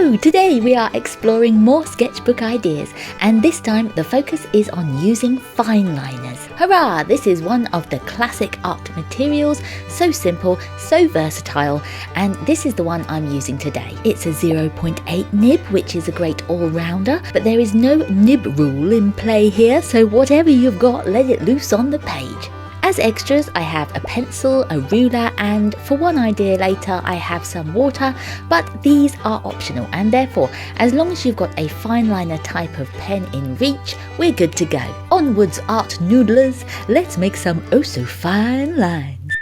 Hello! Today we are exploring more sketchbook ideas, and this time the focus is on using fineliners. Hurrah! This is one of the classic art materials, so simple, so versatile, and this is the one I'm using today. It's a 0.8 nib, which is a great all-rounder, but there is no nib rule in play here, so whatever you've got, let it loose on the page. As extras, I have a pencil, a ruler, and for one idea later, I have some water, but these are optional, and therefore, as long as you've got a fineliner type of pen in reach, we're good to go. Onwards, art noodlers, let's make some oh-so-fine lines.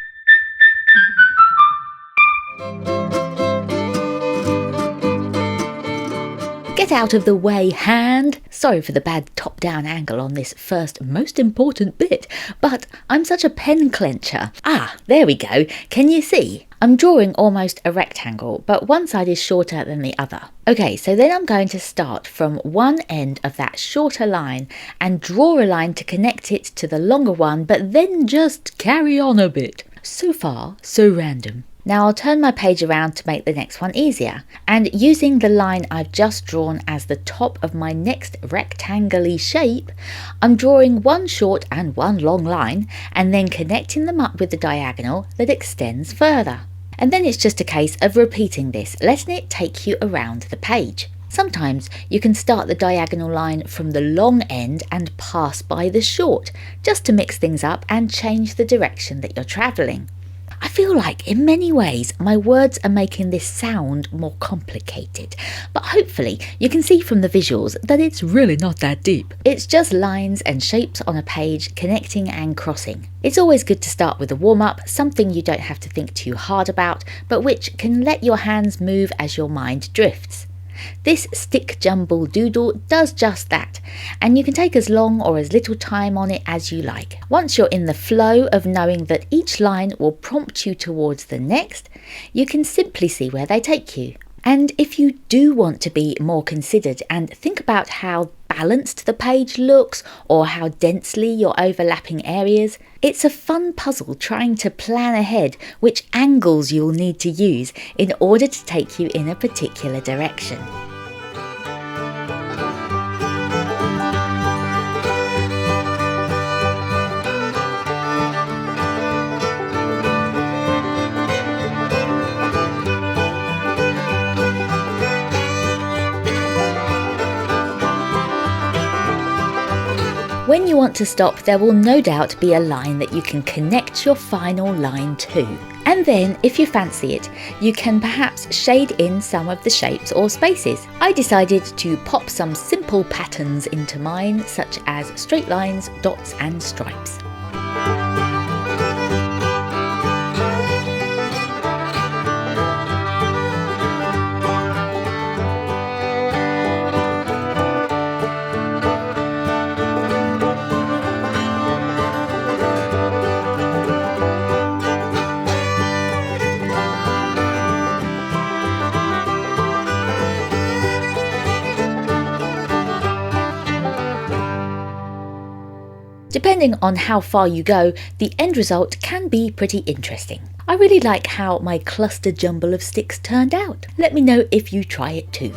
Get out of the way, hand! Sorry for the bad top-down angle on this first most important bit, but I'm such a pen clencher. Ah, there we go. Can you see? I'm drawing almost a rectangle, but one side is shorter than the other. Okay, so then I'm going to start from one end of that shorter line and draw a line to connect it to the longer one, but then just carry on a bit. So far, so random. Now I'll turn my page around to make the next one easier, and using the line I've just drawn as the top of my next rectangle-y shape, I'm drawing one short and one long line and then connecting them up with the diagonal that extends further. And then it's just a case of repeating this, letting it take you around the page. Sometimes you can start the diagonal line from the long end and pass by the short, just to mix things up and change the direction that you're travelling. I feel like in many ways my words are making this sound more complicated, but hopefully you can see from the visuals that it's really not that deep. It's just lines and shapes on a page connecting and crossing. It's always good to start with a warm-up, something you don't have to think too hard about, but which can let your hands move as your mind drifts. This stick jumble doodle does just that, and you can take as long or as little time on it as you like. Once you're in the flow of knowing that each line will prompt you towards the next, you can simply see where they take you. And if you do want to be more considered and think about how balanced the page looks or how densely you're overlapping areas, it's a fun puzzle trying to plan ahead which angles you'll need to use in order to take you in a particular direction. When you want to stop, there will no doubt be a line that you can connect your final line to. And then, if you fancy it, you can perhaps shade in some of the shapes or spaces. I decided to pop some simple patterns into mine, such as straight lines, dots and stripes. Depending on how far you go, the end result can be pretty interesting. I really like how my cluster jumble of sticks turned out. Let me know if you try it too.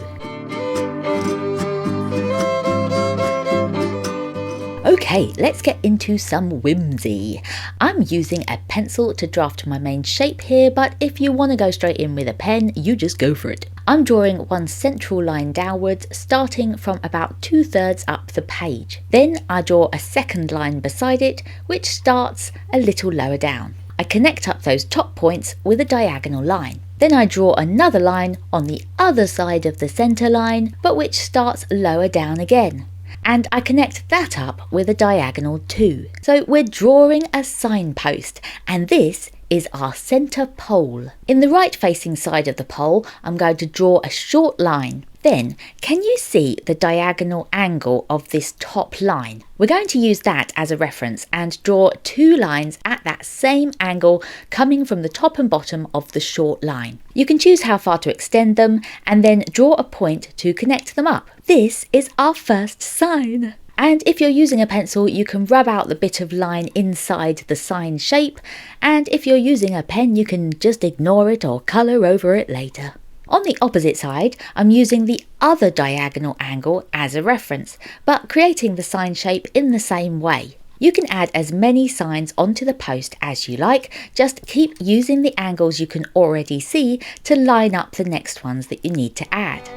Okay, let's get into some whimsy. I'm using a pencil to draft my main shape here, but if you want to go straight in with a pen, you just go for it. I'm drawing one central line downwards, starting from about 2/3 up the page. Then I draw a second line beside it, which starts a little lower down. I connect up those top points with a diagonal line. Then I draw another line on the other side of the centre line, but which starts lower down again. And I connect that up with a diagonal too. So we're drawing a signpost, and this is our centre pole. In the right facing side of the pole, I'm going to draw a short line. Then, can you see the diagonal angle of this top line? We're going to use that as a reference and draw two lines at that same angle coming from the top and bottom of the short line. You can choose how far to extend them and then draw a point to connect them up. This is our first sign. And if you're using a pencil, you can rub out the bit of line inside the sign shape, and if you're using a pen, you can just ignore it or colour over it later. On the opposite side, I'm using the other diagonal angle as a reference, but creating the sign shape in the same way. You can add as many signs onto the post as you like, just keep using the angles you can already see to line up the next ones that you need to add.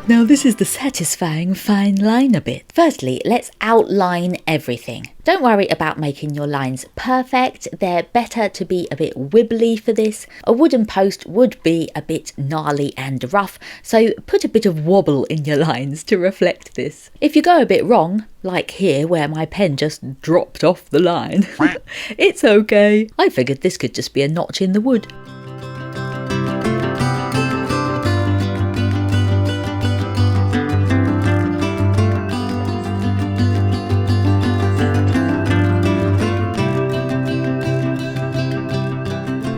Now this is the satisfying fine liner bit. Firstly, let's outline everything. Don't worry about making your lines perfect, they're better to be a bit wibbly for this. A wooden post would be a bit gnarly and rough, so put a bit of wobble in your lines to reflect this. If you go a bit wrong, like here where my pen just dropped off the line, it's okay. I figured this could just be a notch in the wood.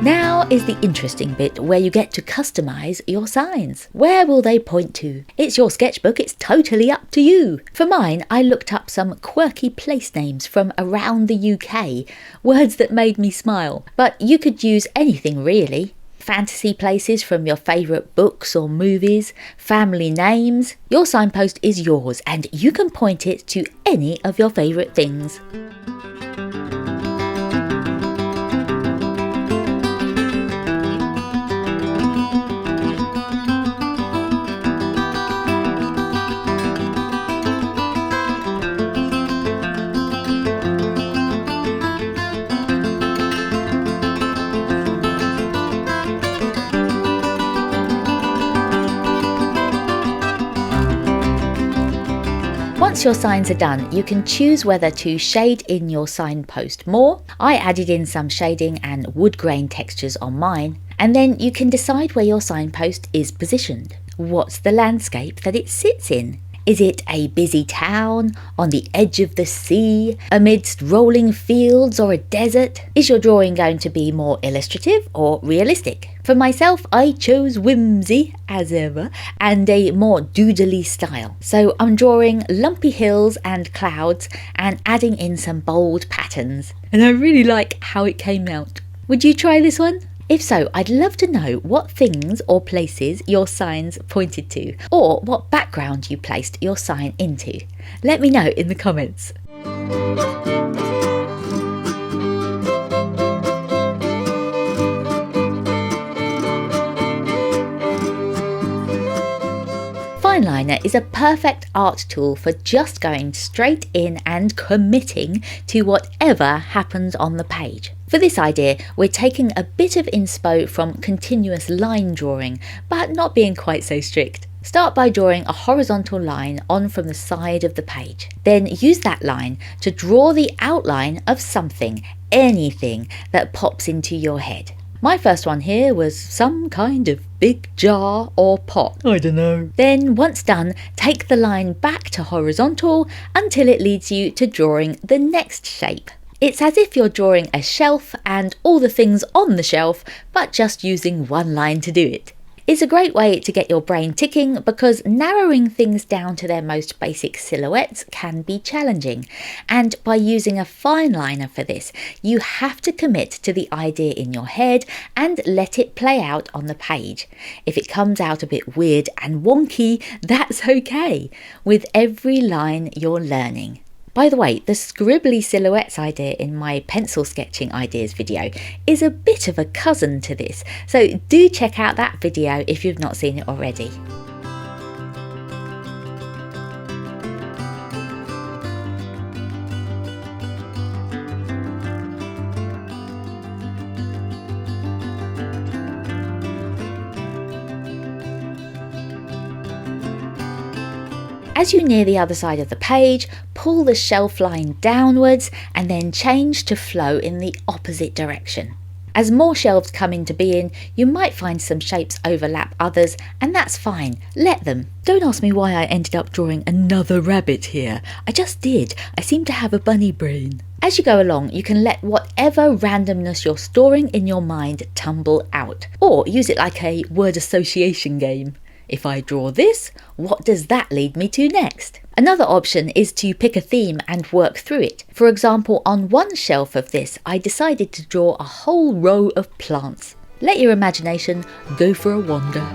Now is the interesting bit where you get to customise your signs. Where will they point to? It's your sketchbook, it's totally up to you. For mine, I looked up some quirky place names from around the UK, words that made me smile. But you could use anything really. Fantasy places from your favourite books or movies, family names. Your signpost is yours and you can point it to any of your favourite things. Once your signs are done, you can choose whether to shade in your signpost more. I added in some shading and wood grain textures on mine, and then you can decide where your signpost is positioned. What's the landscape that it sits in? Is it a busy town, on the edge of the sea, amidst rolling fields or a desert? Is your drawing going to be more illustrative or realistic? For myself, I chose whimsy, as ever, and a more doodly style. So I'm drawing lumpy hills and clouds and adding in some bold patterns. And I really like how it came out. Would you try this one? If so, I'd love to know what things or places your signs pointed to, or what background you placed your sign into. Let me know in the comments. Fineliner is a perfect art tool for just going straight in and committing to whatever happens on the page. For this idea, we're taking a bit of inspo from continuous line drawing, but not being quite so strict. Start by drawing a horizontal line on from the side of the page. Then use that line to draw the outline of something, anything that pops into your head. My first one here was some kind of big jar or pot. I don't know. Then once done, take the line back to horizontal until it leads you to drawing the next shape. It's as if you're drawing a shelf and all the things on the shelf, but just using one line to do it. It's a great way to get your brain ticking because narrowing things down to their most basic silhouettes can be challenging. And by using a fineliner for this, you have to commit to the idea in your head and let it play out on the page. If it comes out a bit weird and wonky, that's okay. With every line you're learning. By the way, the scribbly silhouettes idea in my pencil sketching ideas video is a bit of a cousin to this, so do check out that video if you've not seen it already. As you near the other side of the page, pull the shelf line downwards and then change to flow in the opposite direction. As more shelves come into being, you might find some shapes overlap others, and that's fine, let them. Don't ask me why I ended up drawing another rabbit here. I just did. I seem to have a bunny brain. As you go along, you can let whatever randomness you're storing in your mind tumble out, or use it like a word association game. If I draw this, what does that lead me to next? Another option is to pick a theme and work through it. For example, on one shelf of this, I decided to draw a whole row of plants. Let your imagination go for a wander.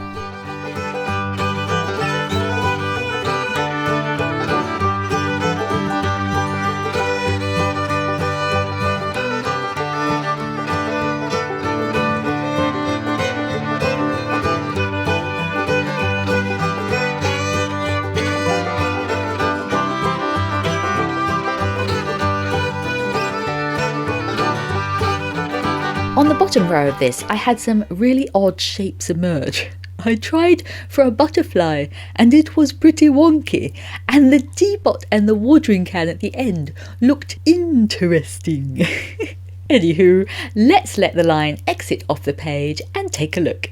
On the bottom row of this, I had some really odd shapes emerge. I tried for a butterfly and it was pretty wonky, and the teapot and the watering can at the end looked interesting. Anywho, let's let the line exit off the page and take a look.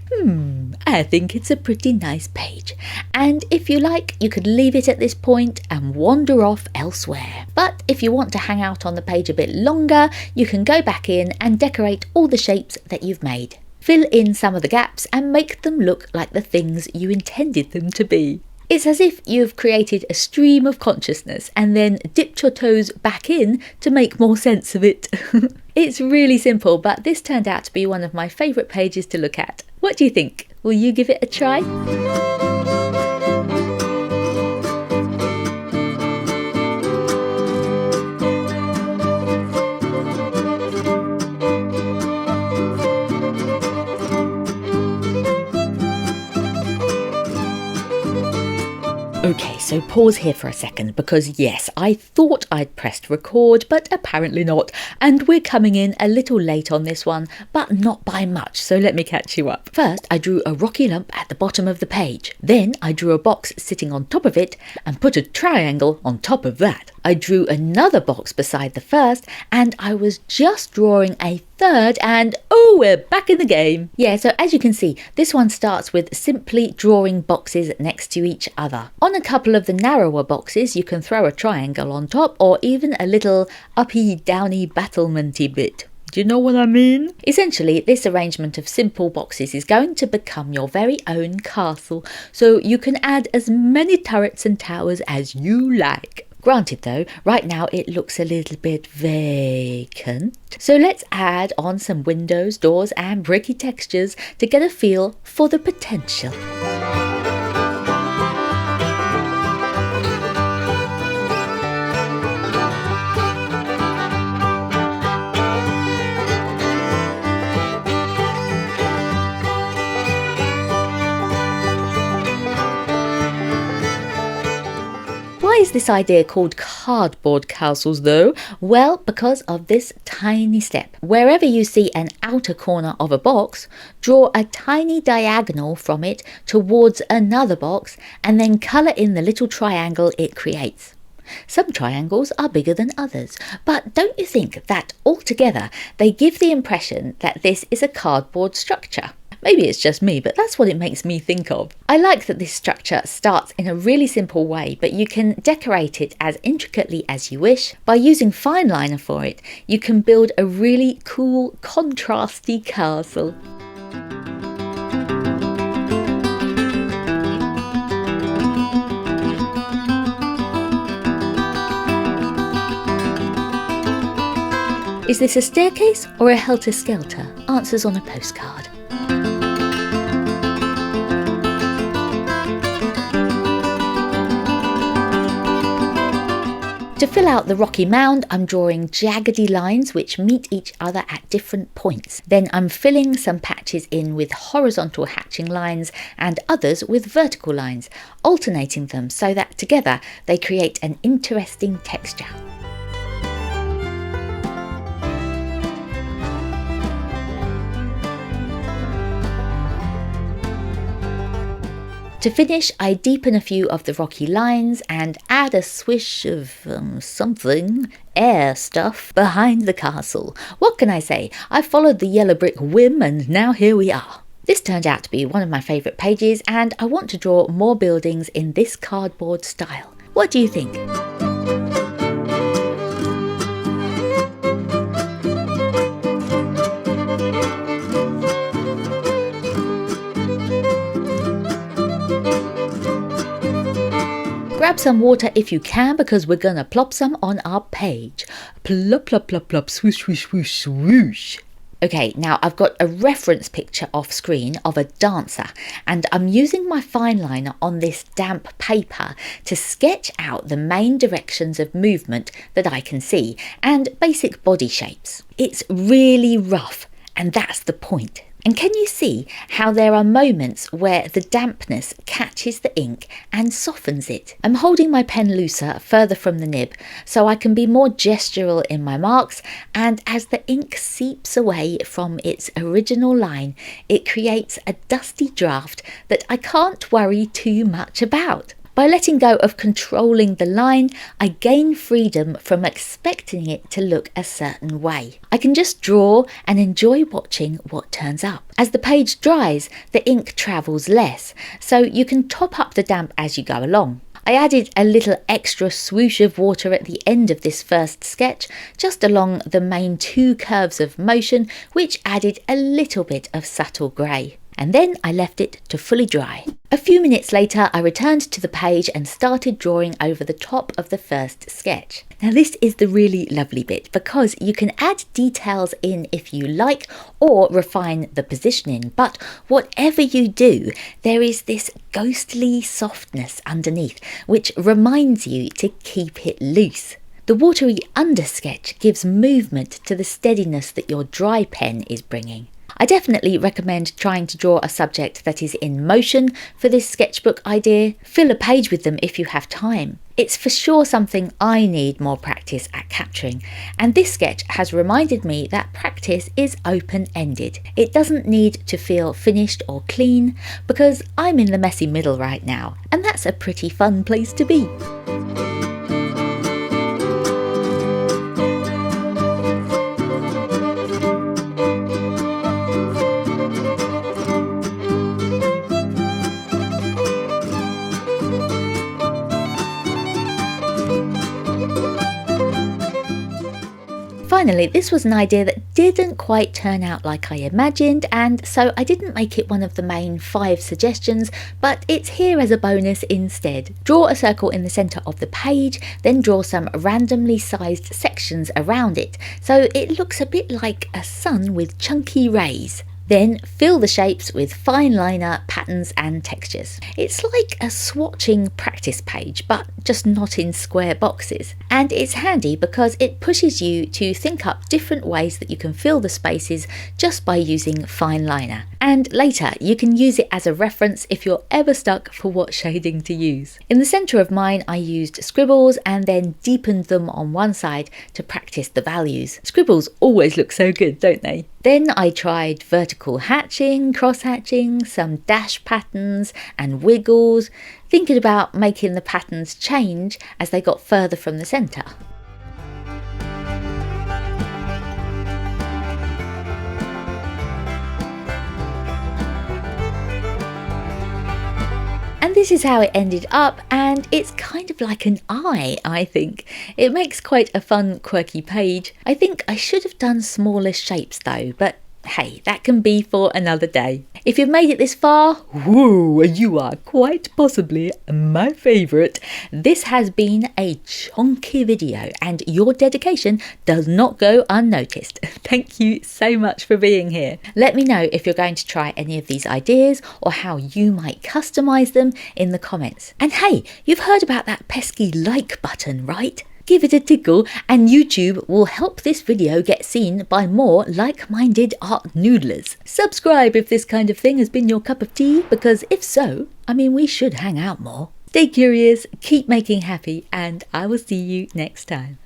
I think it's a pretty nice page. And if you like, you could leave it at this point and wander off elsewhere. But if you want to hang out on the page a bit longer, you can go back in and decorate all the shapes that you've made. Fill in some of the gaps and make them look like the things you intended them to be. It's as if you've created a stream of consciousness and then dipped your toes back in to make more sense of it. It's really simple, but this turned out to be one of my favourite pages to look at. What do you think? Will you give it a try? Okay, so pause here for a second because yes, I thought I'd pressed record, but apparently not. And we're coming in a little late on this one, but not by much, so let me catch you up. First, I drew a rocky lump at the bottom of the page. Then I drew a box sitting on top of it and put a triangle on top of that. I drew another box beside the first, and I was just drawing a third, and oh, we're back in the game. Yeah, so as you can see, this one starts with simply drawing boxes next to each other. On a couple of the narrower boxes, you can throw a triangle on top, or even a little uppy, downy, battlementy bit. Do you know what I mean? Essentially, this arrangement of simple boxes is going to become your very own castle, so you can add as many turrets and towers as you like. Granted though, right now it looks a little bit vacant. So let's add on some windows, doors and bricky textures to get a feel for the potential. Why is this idea called cardboard castles though? Well, because of this tiny step. Wherever you see an outer corner of a box, draw a tiny diagonal from it towards another box and then colour in the little triangle it creates. Some triangles are bigger than others, but don't you think that altogether they give the impression that this is a cardboard structure? Maybe it's just me, but that's what it makes me think of. I like that this structure starts in a really simple way, but you can decorate it as intricately as you wish. By using Fineliner for it, you can build a really cool, contrasty castle. Is this a staircase or a helter-skelter? Answers on a postcard. To fill out the rocky mound, I'm drawing jaggedy lines which meet each other at different points. Then I'm filling some patches in with horizontal hatching lines and others with vertical lines, alternating them so that together they create an interesting texture. To finish, I deepen a few of the rocky lines and add a swish of air stuff behind the castle. What can I say? I followed the yellow brick whim and now here we are. This turned out to be one of my favourite pages and I want to draw more buildings in this cardboard style. What do you think? Grab some water if you can, because we're gonna plop some on our page. Plop, plop, plop, plop, swoosh, swoosh, swoosh, swoosh. Okay, now I've got a reference picture off screen of a dancer, and I'm using my Fineliner on this damp paper to sketch out the main directions of movement that I can see and basic body shapes. It's really rough, and that's the point. And can you see how there are moments where the dampness catches the ink and softens it? I'm holding my pen looser further from the nib so I can be more gestural in my marks, and as the ink seeps away from its original line, it creates a dusty draft that I can't worry too much about. By letting go of controlling the line, I gain freedom from expecting it to look a certain way. I can just draw and enjoy watching what turns up. As the page dries, the ink travels less, so you can top up the damp as you go along. I added a little extra swoosh of water at the end of this first sketch, just along the main two curves of motion, which added a little bit of subtle grey. And then I left it to fully dry. A few minutes later, I returned to the page and started drawing over the top of the first sketch. Now this is the really lovely bit, because you can add details in if you like, or refine the positioning, but whatever you do, there is this ghostly softness underneath, which reminds you to keep it loose. The watery undersketch gives movement to the steadiness that your dry pen is bringing. I definitely recommend trying to draw a subject that is in motion for this sketchbook idea. Fill a page with them if you have time. It's for sure something I need more practice at capturing, and this sketch has reminded me that practice is open-ended. It doesn't need to feel finished or clean, because I'm in the messy middle right now, and that's a pretty fun place to be. Finally, this was an idea that didn't quite turn out like I imagined, and so I didn't make it one of the main 5 suggestions, but it's here as a bonus instead. Draw a circle in the centre of the page, then draw some randomly sized sections around it, so it looks a bit like a sun with chunky rays. Then fill the shapes with Fineliner patterns and textures. It's like a swatching practice page, but just not in square boxes. And it's handy because it pushes you to think up different ways that you can fill the spaces just by using Fineliner. And later you can use it as a reference if you're ever stuck for what shading to use. In the centre of mine, I used scribbles and then deepened them on one side to practice the values. Scribbles always look so good, don't they? Then I tried vertical hatching, cross hatching, some dash patterns and wiggles, thinking about making the patterns change as they got further from the centre. And this is how it ended up, and it's kind of like an eye, I think. It makes quite a fun, quirky page. I think I should have done smaller shapes though, but hey, that can be for another day. If you've made it this far, whoa, you are quite possibly my favourite. This has been a chonky video, and your dedication does not go unnoticed. Thank you so much for being here. Let me know if you're going to try any of these ideas or how you might customise them in the comments. And hey, you've heard about that pesky like button, right? Give it a tickle and YouTube will help this video get seen by more like-minded art noodlers. Subscribe if this kind of thing has been your cup of tea, because if so, we should hang out more. Stay curious, keep making happy, and I will see you next time.